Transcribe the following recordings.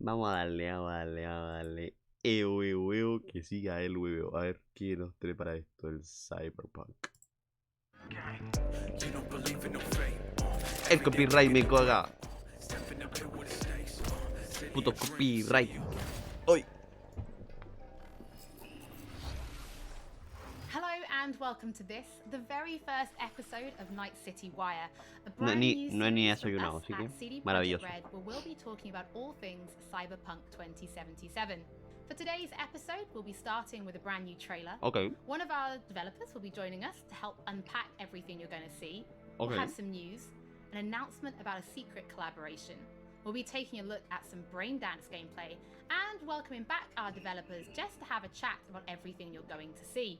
Vamos a darle, vamos a darle, vamos a darle. Que siga el huevo. A ver qué nos trae para esto el Cyberpunk. El copyright me caga. Puto copyright. Hoy. Hello and welcome to this, the very first episode of Night City Wire, a No, brand new no he ni series from desayunado, us así que at CD Projekt maravilloso. Red, where we'll be talking about all things Cyberpunk 2077. For today's episode, we'll be starting with a brand new trailer. Okay. One of our developers will be joining us to help unpack everything you're going to see. Okay. We'll have some news, an announcement about a secret collaboration. We'll be taking a look at some brain dance gameplay and welcoming back our developers just to have a chat about everything you're going to see.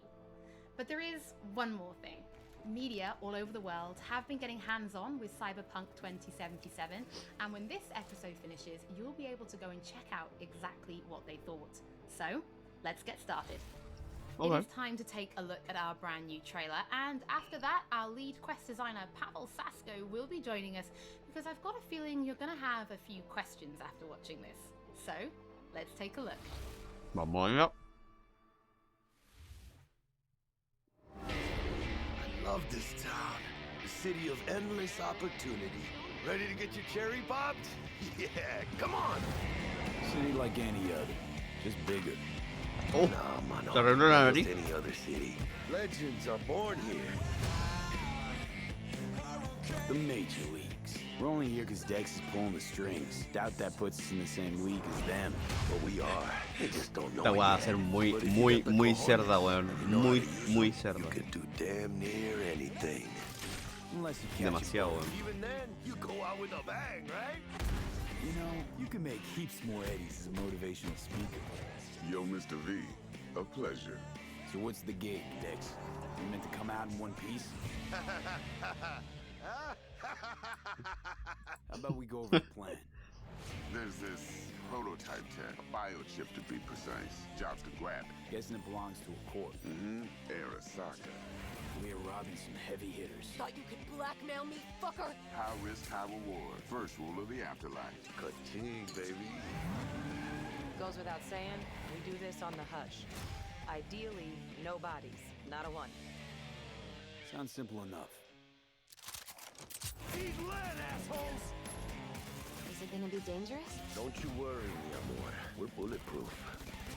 But there is one more thing. Media all over the world have been getting hands-on with Cyberpunk 2077, and when this episode finishes, you'll be able to go and check out exactly what they thought. So, let's get started. Okay. It is time to take a look at our brand new trailer, and after that, our lead quest designer Pavel Sasko will be joining us, because I've got a feeling you're going to have a few questions after watching this. So, let's take a look. Vamos allá. Love this town. The city of endless opportunity. Ready to get your cherry popped? Yeah, come on. City like any other, just bigger. Oh, Nah, mano. te arregló la Not nariz. just any other city. Legends are born here. The major leagues. We're only here because Dex is pulling the strings. Doubt that puts us in the same league as them. But we are. They just don't know Esta it weá va a yet. ser muy, But if you muy, got the muy cojones, cerda, weón. you know how Muy, to use muy them, cerda. You could do damn near anything. Unless you catch Demasiado, a weón. Even then, you go out with a bang, right? You know, you can make heaps more eddies as a motivational speaker. Yo, Mr. V, a pleasure. So what's the gig, Dex? You meant to come out in one piece? How about we go over the plan? There's this prototype tech, a biochip to be precise. Jobs to grab it. Guessing it belongs to a corp. Arasaka. We're robbing some heavy hitters. Thought you could blackmail me, fucker? High risk, high reward. First rule of the afterlife. Ka-ting, baby. Goes without saying, we do this on the hush. Ideally, no bodies, not a one. Sounds simple enough. Eat lead, assholes! Is it gonna be dangerous? Don't you worry, mi amor. We're bulletproof.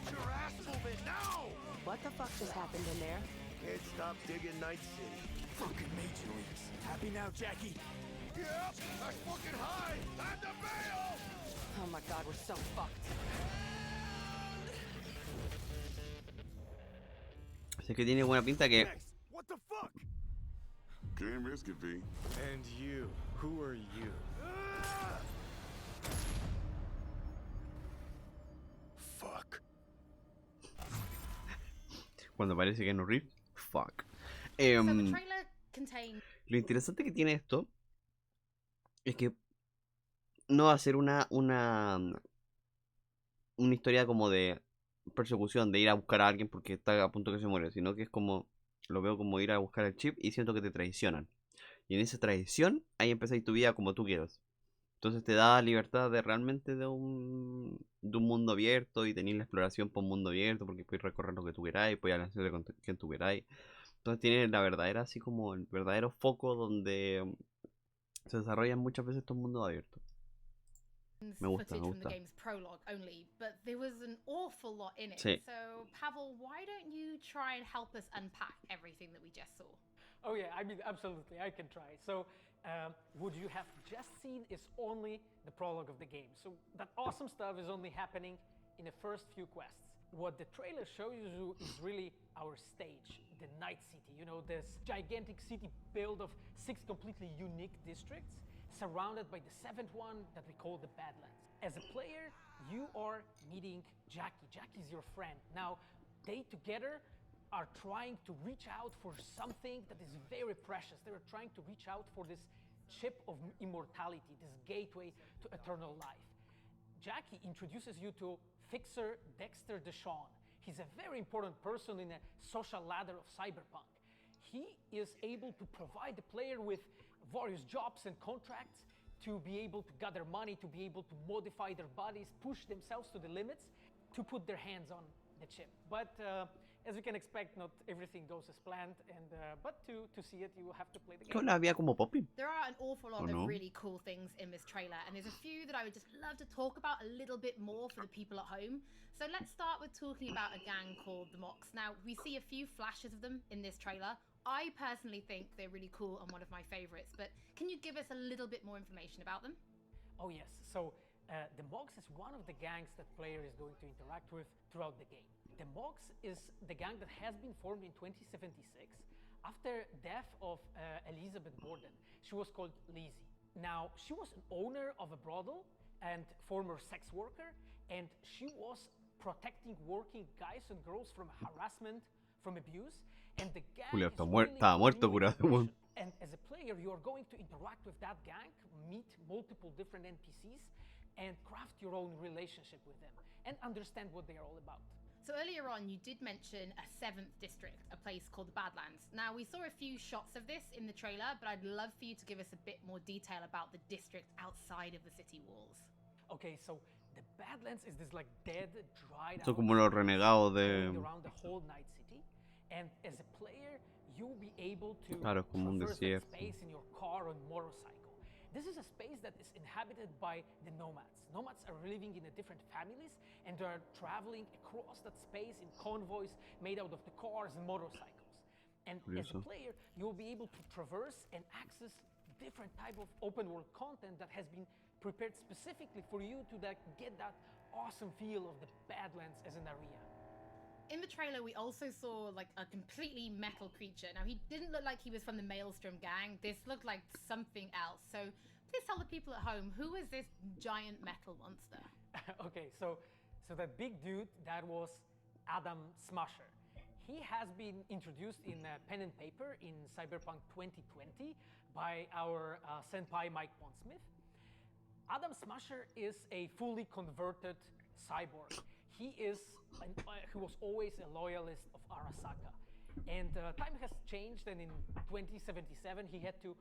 Get your ass moving now! What the fuck just happened in there? Can't stop digging Night City. Fucking major leagues. Happy now, Jackie? Yep, that's fucking high! Time to bail! Oh my god, we're so fucked. Sé que tiene buena pinta que Next, what the fuck? Can't risk it, V. And you, who are you? Fuck. cuando parece que no Rift, fuck. So the trailer contains Lo interesante que tiene esto es que no va a ser una historia como de persecución, de ir a buscar a alguien porque está a punto que se muere, sino que es como, lo veo como ir a buscar el chip y siento que te traicionan. Y en esa traición, ahí empezáis tu vida como tú quieras. Entonces te da libertad de realmente de un mundo abierto y tener la exploración por un mundo abierto porque puedes recorrer lo que tú queráis, puedes hacer con quien tú queráis. Entonces tiene la verdadera, así como el verdadero foco donde se desarrollan muchas veces estos mundos abiertos. Me gusta, footage me from the gusta. game's prologue only, but there was an awful lot in it. Sí. So, Pavel, why don't you try and help us unpack everything that we just saw? Oh yeah, I mean, absolutely, I can try. So, what you have just seen is only the prologue of the game. So that awesome stuff is only happening in the first few quests. What the trailer shows you is really our stage, the Night City. You know, this gigantic city built of 6 completely unique districts, surrounded by the 7th one that we call the Badlands. As a player, you are meeting Jackie. Jackie's your friend. Now, they together are trying to reach out for something that is very precious. They are trying to reach out for this chip of immortality, this gateway to eternal life. Jackie introduces you to Fixer Dexter Deshawn. He's a very important person in a social ladder of Cyberpunk. He is able to provide the player with various jobs and contracts to be able to gather money, to be able to modify their bodies, push themselves to the limits, to put their hands on the chip. But as you can expect, not everything goes as planned, and but to see it, you have to play the game. ¿Qué había como popping? There are an awful lot Oh, no? of really cool things in this trailer, and there's a few that I would just love to talk about a little bit more for the people at home. So let's start with talking about a gang called the Mox. Now, we see a few flashes of them in this trailer. I personally think they're really cool and one of my favorites, but can you give us a little bit more information about them? Oh yes, so the Mox is one of the gangs that player is going to interact with throughout the game. The Mox is the gang that has been formed in 2076 after death of Elizabeth Borden. She was called Lizzie. Now, she was an owner of a brothel and former sex worker, and she was protecting working guys and girls from harassment, from abuse, and the gang Julio is estaba muerto, new curado, information. weón. And as a player, you are going to interact with that gang, meet multiple different NPCs, and craft your own relationship with them, and understand what they are all about. So earlier on, you did mention a 7th district, a place called the Badlands. Now, we saw a few shots of this in the trailer, but I'd love for you to give us a bit more detail about the district outside of the city walls. Okay, so the Badlands is this like dead, dried Son out como los space renegados de... going around the whole Night City, and as a player, you'll be able to Claro, es como un traverse that desierto. space in your car or motorcycle. This is a space that is inhabited by the nomads. Nomads are living in different families, and they are traveling across that space in convoys made out of the cars and motorcycles. And as a Curioso. player, you'll be able to traverse and access different type of open world content that has been prepared specifically for you to get that awesome feel of the Badlands as an area. In the trailer, we also saw like a completely metal creature. Now, he didn't look like he was from the Maelstrom gang. This looked like something else. So please tell the people at home, who is this giant metal monster? Okay, so that big dude, that was Adam Smasher. He has been introduced in pen and paper in Cyberpunk 2020 by our senpai Mike Pondsmith. Adam Smasher is a fully converted cyborg. He was always a loyalist of Arasaka. And time has changed, and in 2077 he had to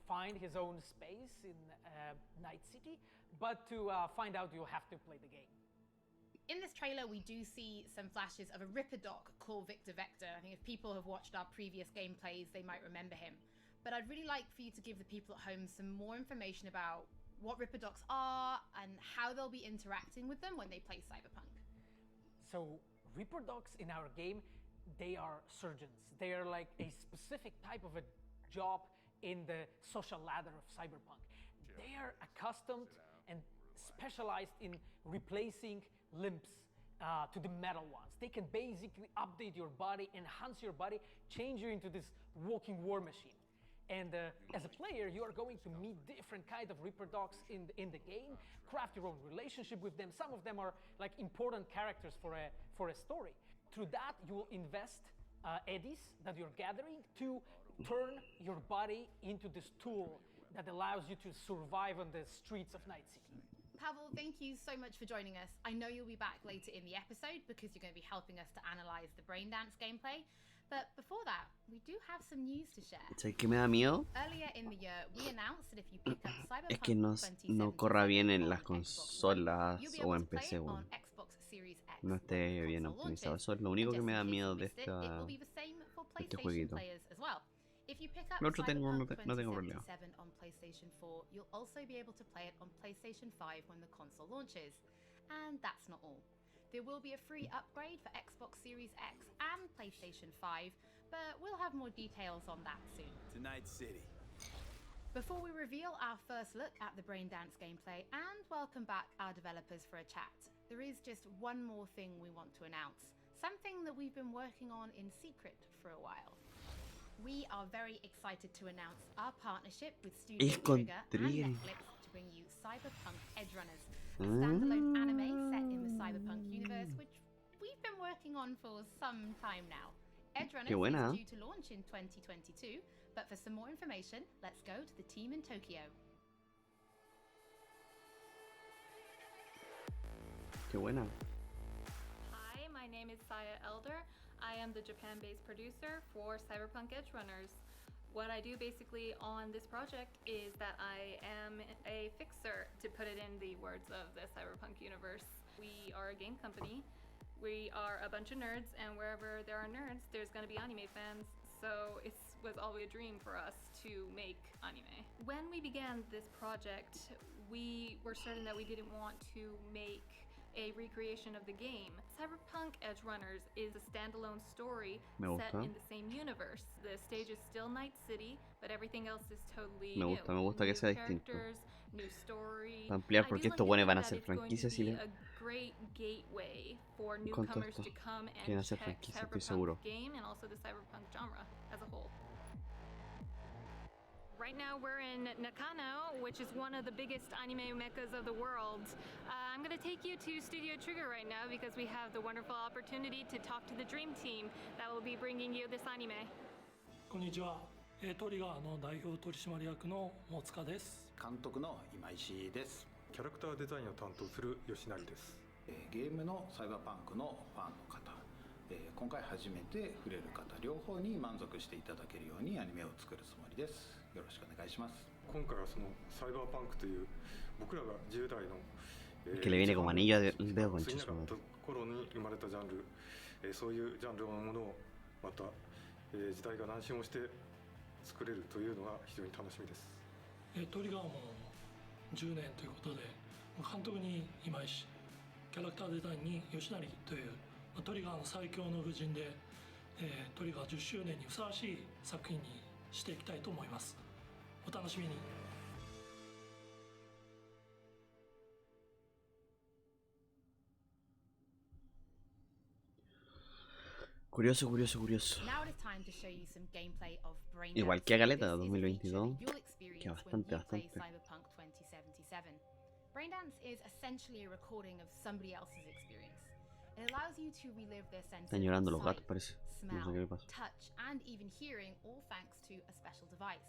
find his own space in Night City. But to find out, you'll have to play the game. In this trailer, we do see some flashes of a Ripper Doc called Victor Vector. I think if people have watched our previous gameplays, they might remember him. But I'd really like for you to give the people at home some more information about what Ripper Docs are and how they'll be interacting with them when they play Cyberpunk. So Reaper Dogs in our game, they are surgeons. They are like a specific type of a job in the social ladder of Cyberpunk. They are accustomed and specialized in replacing limbs to the metal ones. They can basically update your body, enhance your body, change you into this walking war machine. And as a player, you are going to meet different kind of Reaper Dogs in the game, craft your own relationship with them. Some of them are like important characters for a story. Through that, you will invest eddies that you're gathering to turn your body into this tool that allows you to survive on the streets of Night City. Pavel, thank you so much for joining us. I know you'll be back later in the episode because you're going to be helping us to analyze the Braindance gameplay. But before that, we do have some news to share. ¿Sabes qué me da miedo? Earlier in the year, we announced that if you pick up Cyberpunk Es que no 2077 corra bien en on las Xbox One, consolas you'll be o able en to play PC, it weón. on Xbox Series X No esté when bien console optimizado. launches. Eso es lo único que And me just da in case miedo you de missed it, it will esta... be the same for este PlayStation jueguito. players as well. If you pick up El otro no Cyberpunk tengo problema. 2077 on PlayStation 4, you'll also be able to play it on PlayStation 5 when the console launches. And that's not all. There will be a free upgrade for Xbox Series X and PlayStation 5, but we'll have more details on that soon. Tonight City. Before we reveal our first look at the Braindance gameplay and welcome back our developers for a chat, there is just one more thing we want to announce, something that we've been working on in secret for a while. We are very excited to announce our partnership with Studio Es con Trigger and Trigger. Netflix to bring you Cyberpunk Edgerunners, a standalone anime set in the Cyberpunk universe, which we've been working on for some time now. Edgerunners Qué buena. is due to launch in 2022, but for some more information, let's go to the team in Tokyo. Qué buena. Hi, my name is Saya Elder. I am the Japan-based producer for Cyberpunk Edgerunners. What I do basically on this project is that I am a fixer, to put it in the words of the Cyberpunk universe. We are a game company. We are a bunch of nerds, and wherever there are nerds, there's going to be anime fans. So it was always a dream for us to make anime. When we began this project, we were certain that we didn't want to make a recreation of the game. Cyberpunk Edge Runners is a standalone story set in the same universe. The stage is still Night City, but everything else is totally new. Me gusta que sea New distinto. characters, new story. Para ampliar, I porque do like estos to buenos think van a that ser it's going to franquicias y be le... a great gateway for Con todo newcomers esto. to come Quieren and hacer check franquicias, estoy seguro. Cyberpunk game and also the Cyberpunk genre as a whole. Right now we're in Nakano, which is one of the biggest anime meccas of the world. I'm going to take you to Studio Trigger right now because we have the wonderful opportunity to talk to the dream team that will be bringing you this anime. こんにちは。トリガーの代表取締役の大塚です。監督の今石です。キャラクターデザインを担当する吉成です。ゲームのサイバーパンクのファンの方、今回初めて触れる方両方に満足していただけるようにアニメを作るつもりです。よろしくお願いします。今回はそのサイバーパンクという僕らが10代の、que le viene como anillo al dedo con 過ぎなかった頃に生まれたジャンル、そういうジャンルのものをまた、時代が何周もして作れるというのが非常に楽しみです。トリガーも10年ということで、監督に今石、キャラクターデザインに吉成というトリガーの最強の布陣で、トリガー10周年にふさわしい作品にしていきたいと思います。お楽しみに。Curioso, curioso, curioso. Now it is time to show you some gameplay of Brain Igual Dance. que Galeta This is a 2022, feature you'll experience que bastante, when you play bastante. Cyberpunk 2077. Brain Dance is essentially a recording of somebody else's experience. It allows you to relive their senses Están llorando los of gatos, sight, parece. No smell, sé qué le pasa. touch, and even hearing, all thanks to a special device.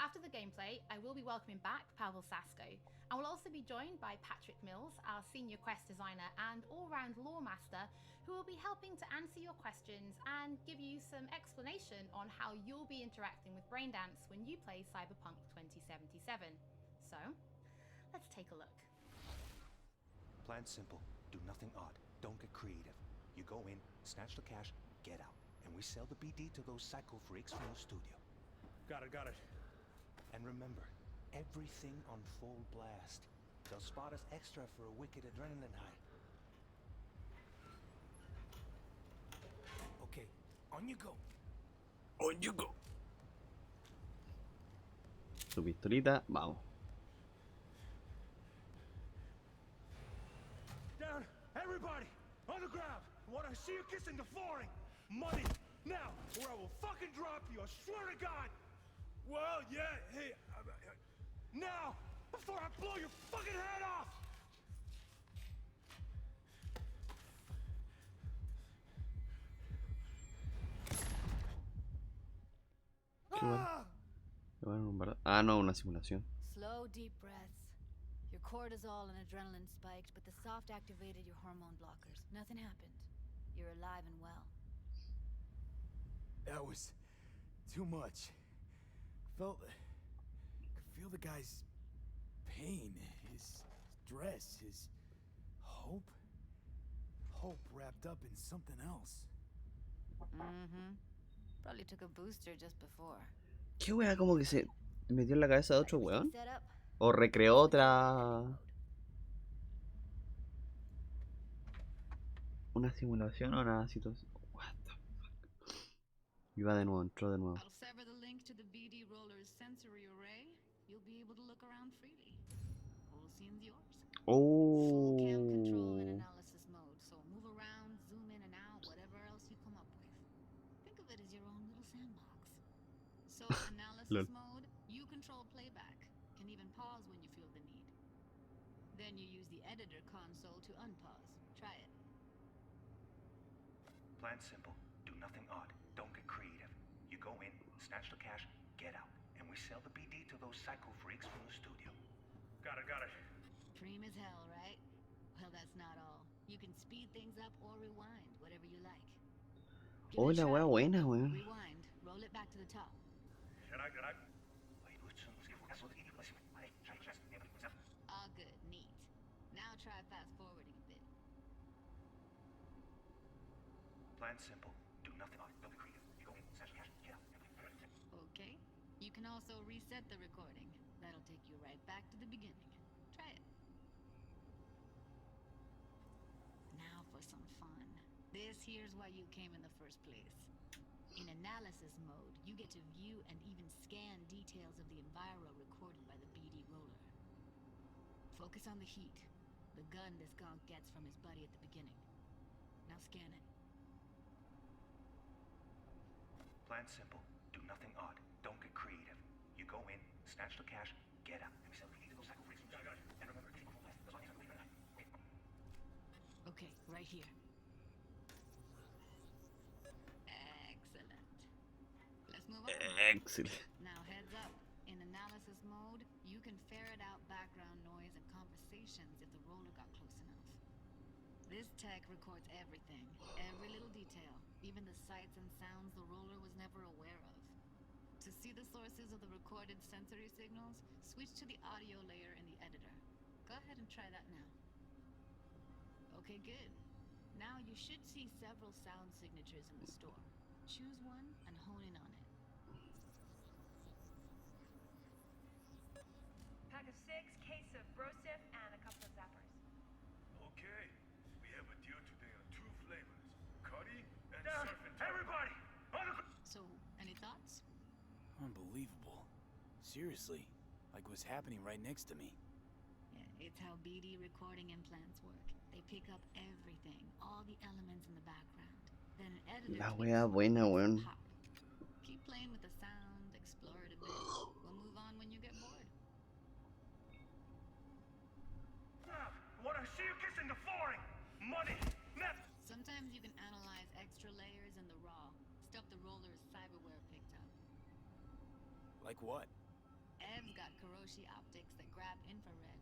After the gameplay, I will be welcoming back Pavel Sasko, and will also be joined by Patrick Mills, our senior quest designer and all-round lore master, who will be helping to answer your questions and give you some explanation on how you'll be interacting with Braindance when you play Cyberpunk 2077. So, let's take a look. Plan simple. Do nothing odd. Don't get creative. You go in, snatch the cash, get out. And we sell the BD to those psycho freaks from the studio. Got it. And remember, everything on full blast. They'll spot us extra for a wicked adrenaline high. Okay, on you go. On you go. Su pistolita, vamos. Down, everybody, on the ground. I want to see you kissing the flooring. Money, now, or I will fucking drop you, I swear to God. Well, yeah, hey, now, before I blow your fucking head off. Ah, no, una simulación. Slow, deep breaths. Your cortisol and adrenaline spiked, but the soft activated your hormone blockers. Nothing happened. You're alive and well. That was too much. Could feel the guy's pain, his stress, his hope. Hope wrapped up in something else. Mm-hmm. Probably took a booster just before. ¿Qué wea como que se metió en la cabeza de otro weón? ¿O recreó otra... una simulación o una situación? What the fuck? Iba de nuevo, entró de nuevo. I'll sever the link to the BD roller's sensory array. You'll be able to look around freely. Whole scene's yours. Oh. Full cam control and analysis mode, so move around, zoom in and out, whatever else you come up with. Think of it as your own little sandbox. So analysis mode, you control playback, can even pause when you feel the need. Then you use the editor console to unpause. Try it. Plan simple. Do nothing odd. Don't get creative. You go in, snatch the cash, get out. And we sell the BD to those psycho freaks from the studio. Got it. Dream as hell, right? Well, that's not all. You can speed things up or rewind, whatever you like. Oh, la wea buena, weón. Rewind. Roll it back to the top. All good, neat. Now try fast forwarding a bit. Plan simple. Do nothing odd. Don't be creative. You go in, snatch the cash, get out. Okay. You can also reset the recording. That'll take you right back to the beginning. Try it. Now for some fun. This here's why you came in the first place. In analysis mode, you get to view and even scan details of the enviro recorded by the BD roller. Focus on the heat, the gun this gonk gets from his buddy at the beginning. Now scan it. Plan simple. Do nothing odd. Don't get creative. You go in, snatch the cash, get out. And we sell the beat to those psycho freaks from the street. And remember, keep them last. That's all you have to leave it. Okay, right here. Excellent. Let's move on. Excellent. Now heads up. In analysis mode, you can ferret out background noise and conversations if the roller got close enough. This tech records everything, every little detail, even the sights and sounds the roller was never aware of. To see the sources of the recorded sensory signals, switch to the audio layer in the editor. Go ahead and try that now. Okay, good. Now you should see several sound signatures in the store. Choose one and hone in on it. Pack of 6, case of Brosif, and a couple of zappers. Okay, we have a deal today on 2 flavors, Cuddy and Surfing. Everybody, on the So, any thoughts? Unbelievable. Seriously, like what's happening right next to me. Yeah, it's how BD recording implants work. They pick up everything, all the elements in the background. Then an editor La tweaks wea what buena, makes weón. it pop. Keep playing with the sound, explore it a bit. We'll move on when you get bored. What I see you kissing the flooring. Money, net. Sometimes you can analyze extra layers in the raw, stuff the roller's cyberware picked up. Like what? Ev's got Kuroshi optics that grab infrared,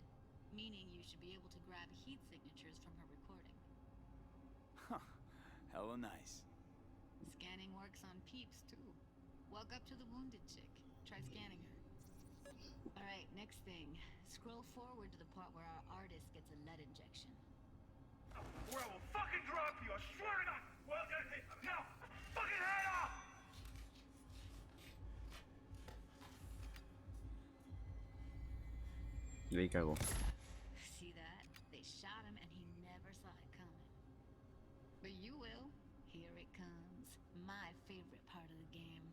meaning you should be able to grab heat signatures from her recording. Huh. Hella nice. Scanning works on peeps, too. Walk up to the wounded chick. Try scanning her. Alright, next thing. Scroll forward to the part where our artist gets a lead injection. Or I will fucking drop you, I swear to God. Well, now, fucking head off. Le cagó. See that? They shot him and he never saw it coming. But you will. Here it comes. My favorite part of the game.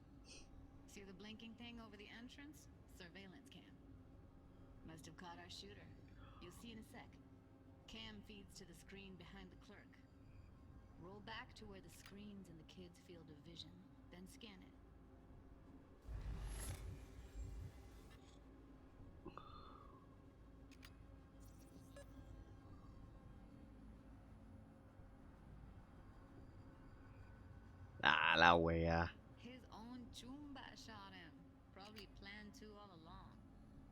See the blinking thing over the entrance? Surveillance cam. Must have caught our shooter. You'll see in a sec. Cam feeds to the screen behind the clerk. Roll back to where the screen's in the kid's field of vision, then scan it. Ah, la wea. His own Chumba shot him. Probably planned to all along.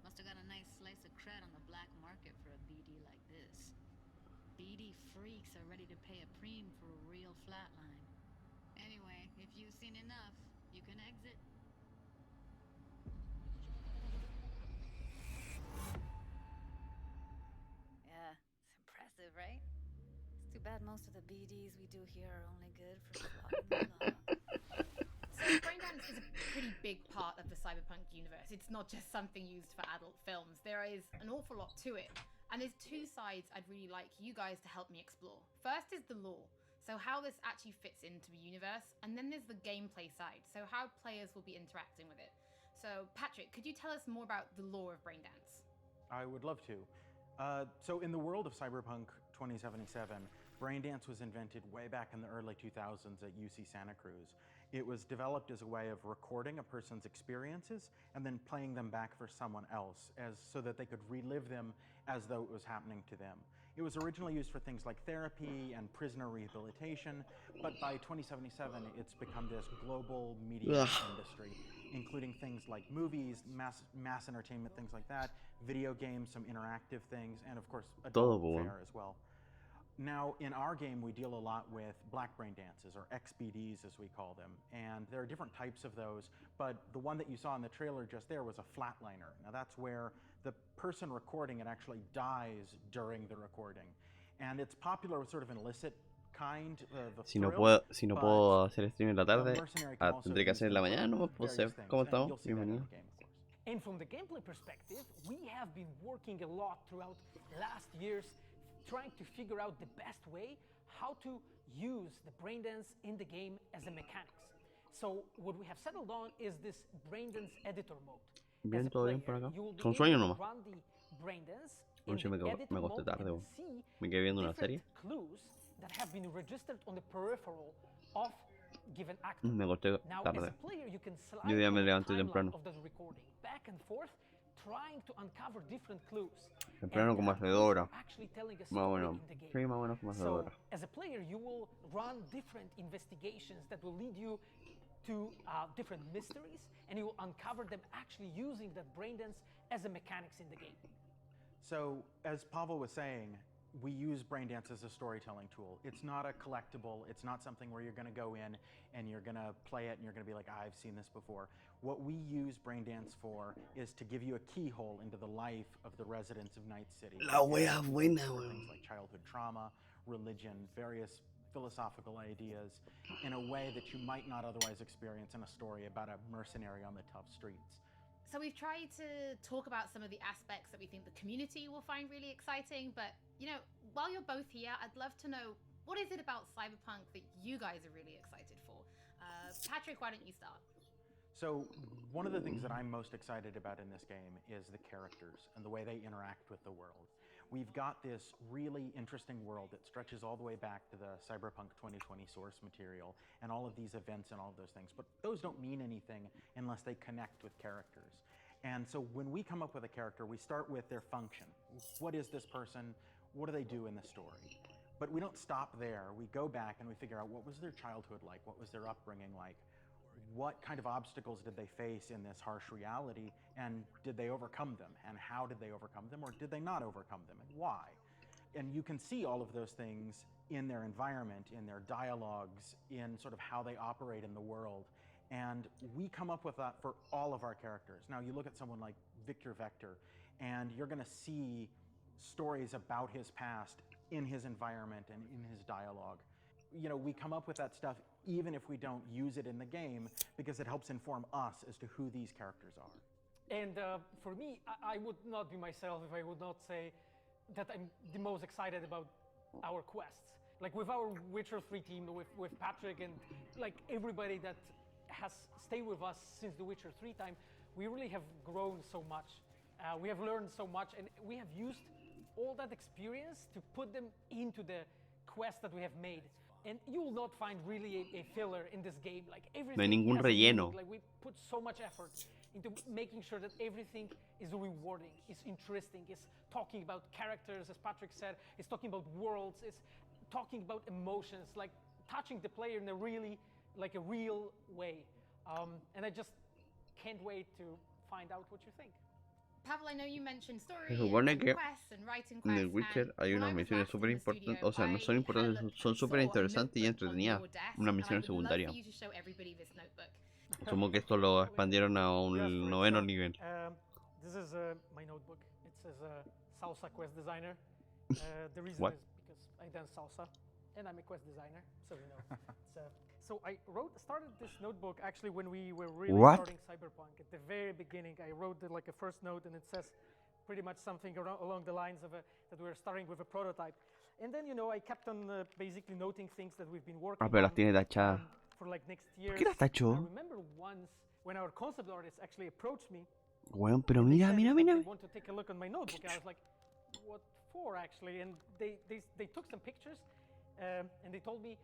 Must have got a nice slice of cred on the black market for a BD like this. BD freaks are ready to pay a preem for a real flatline. Anyway, if you've seen enough, you can exit. Yeah, it's impressive, right? It's too bad most of the BDs we do here are only good for flogging the law. So braindance is a pretty big part of the Cyberpunk universe. It's not just something used for adult films. There is an awful lot to it. And there's 2 sides I'd really like you guys to help me explore. First is the lore, so how this actually fits into the universe, and then there's the gameplay side, so how players will be interacting with it. So Patrick, could you tell us more about the lore of Braindance? I would love to. So in the world of Cyberpunk 2077, Braindance was invented way back in the early 2000s at UC Santa Cruz. It was developed as a way of recording a person's experiences and then playing them back for someone else so that they could relive them as though it was happening to them. It was originally used for things like therapy and prisoner rehabilitation, but by 2077 it's become this global media industry, including things like movies, mass entertainment, things like that, video games, some interactive things, and of course adult fare as well. Now, in our game, we deal a lot with black brain dances, or XBDs as we call them, and there are different types of those, but the one that you saw in the trailer just there was a flatliner. Now, that's where the person recording it actually dies during the recording, and it's popular with sort of an illicit kind of Si no thrill, puedo hacer stream en la a tarde, mercenary can also tendré que use hacer en them la for mañana, no pues various things, ¿cómo and estamos? you'll see that in Bienvenido. the game, of course. And from the gameplay perspective, we have been working a lot throughout last years trying to figure out the best way how to use the braindance in the game as a mechanics. So what we have settled on is this braindance editor mode. Bien, todo bien por acá. You will be Son able sueños to nomás. run the braindance No in sé, the me editor acosté mode tarde. and see Me quedé viendo una different serie. clues that have been registered on the peripheral of given actor. Me acosté Now, as tarde. a player, you can slide Yo ya me on the levanté timeline temprano. of the recording, back and forth, trying to uncover different clues. Temprano como hace 2 horas. Actually telling a Más o story menos. in the game. Sí, más o menos como hace 2 So, horas. as a player, you will run different investigations that will lead you to different mysteries, and you will uncover them actually using that braindance as a mechanics in the game. So, as Pavel was saying, we use Braindance as a storytelling tool. It's not a collectible. It's not something where you're going to go in and you're going to play it and you're going to be like, I've seen this before. What we use Braindance for is to give you a keyhole into the life of the residents of Night City. La wea buena, For weón. things like childhood trauma, religion, various philosophical ideas in a way that you might not otherwise experience in a story about a mercenary on the tough streets. So we've tried to talk about some of the aspects that we think the community will find really exciting, but while you're both here, I'd love to know, what is it about Cyberpunk that you guys are really excited for? Patrick, why don't you start? So one of the things that I'm most excited about in this game is the characters and the way they interact with the world. We've got this really interesting world that stretches all the way back to the Cyberpunk 2020 source material and all of these events and all of those things, but those don't mean anything unless they connect with characters. And so when we come up with a character, we start with their function. What is this person? What do they do in the story? But we don't stop there. We go back and we figure out, what was their childhood like? What was their upbringing like? What kind of obstacles did they face in this harsh reality, and did they overcome them? And how did they overcome them, or did they not overcome them, and why? And you can see all of those things in their environment, in their dialogues, in sort of how they operate in the world. And we come up with that for all of our characters. Now, you look at someone like Victor Vector, and you're going to see stories about his past in his environment and in his dialogue. We come up with that stuff even if we don't use it in the game, because it helps inform us as to who these characters are. And for me, I would not be myself if I would not say that I'm the most excited about our quests. Like with our Witcher 3 team, with Patrick and like everybody that has stayed with us since the Witcher 3 time, we really have grown so much. We have learned so much, and we have used all that experience to put them into the quests that we have made. And you will not find really a filler in this game. Like everything No hay ningún has a relleno. meaning. Like we put so much effort into making sure that everything is rewarding, is interesting, is talking about characters, as Patrick said, is talking about worlds, is talking about emotions, like touching the player in a really, like a real way. And I just can't wait to find out what you think. Pavel, I know you mentioned story Se supone and que quests and writing en quests. el Witcher and hay when unas I was misiones last súper in the importantes, studio, o sea, no son I had importantes, looked son and súper saw a interesantes y notebook on entretenidas. your desk, Una and I misión would love secundaria. for you to show everybody this notebook. Asumo que esto lo expandieron a un noveno nivel. This is my notebook. It says Salsa Quest Designer. The reason What? is because I dance salsa, and I'm a quest designer, so So I started this notebook actually when we were really starting Cyberpunk. At the very beginning, I wrote like a first note, and it says pretty much something along the lines of that we were starting with a prototype. And then, I kept on basically noting things that we've been working Pero las on tiene tachadas. for like next year. ¿Por qué las tachó? I remember once when our concept artist actually approached me. Weón, pero and they mira, said mira, that mira. They want to take a look on my notebook. And I was like, what for actually? And they took some pictures, and they told me,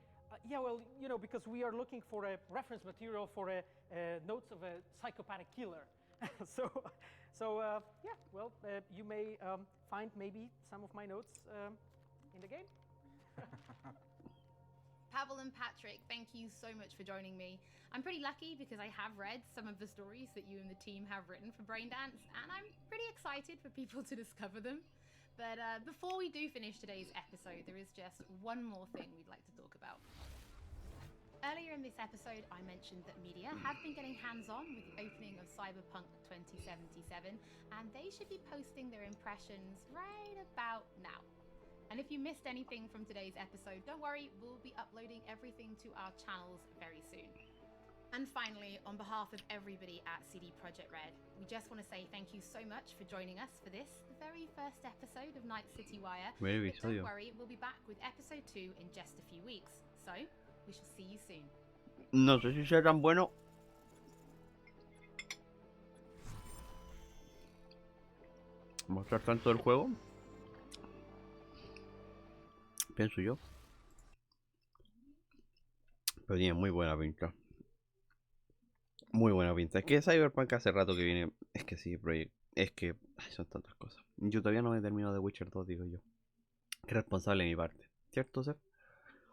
yeah, well, because we are looking for a reference material for notes of a psychopathic killer. Yeah, well, you may find maybe some of my notes in the game. Pavel and Patrick, thank you so much for joining me. I'm pretty lucky because I have read some of the stories that you and the team have written for Braindance, and I'm pretty excited for people to discover them. But before we do finish today's episode, there is just one more thing we'd like to talk about. Earlier in this episode, I mentioned that media have been getting hands-on with the opening of Cyberpunk 2077, and they should be posting their impressions right about now. And if you missed anything from today's episode, don't worry, we'll be uploading everything to our channels very soon. And finally, on behalf of everybody at CD Projekt Red, we just want to say thank you so much for joining us for this, the very first episode of Night City Wire. But don't worry, we'll be back with episode 2 in just a few weeks. So, we shall see you soon. No sé si sea tan bueno. Mostrar tanto del juego. Pienso yo. Pero tiene muy buena pinta. Muy buena pinta. Es que Cyberpunk hace rato que viene. Es que sí, Project. Es que ay, son tantas cosas. Yo todavía no me he terminado de Witcher 2, digo yo. Qué responsable de mi parte. ¿Cierto, Seth?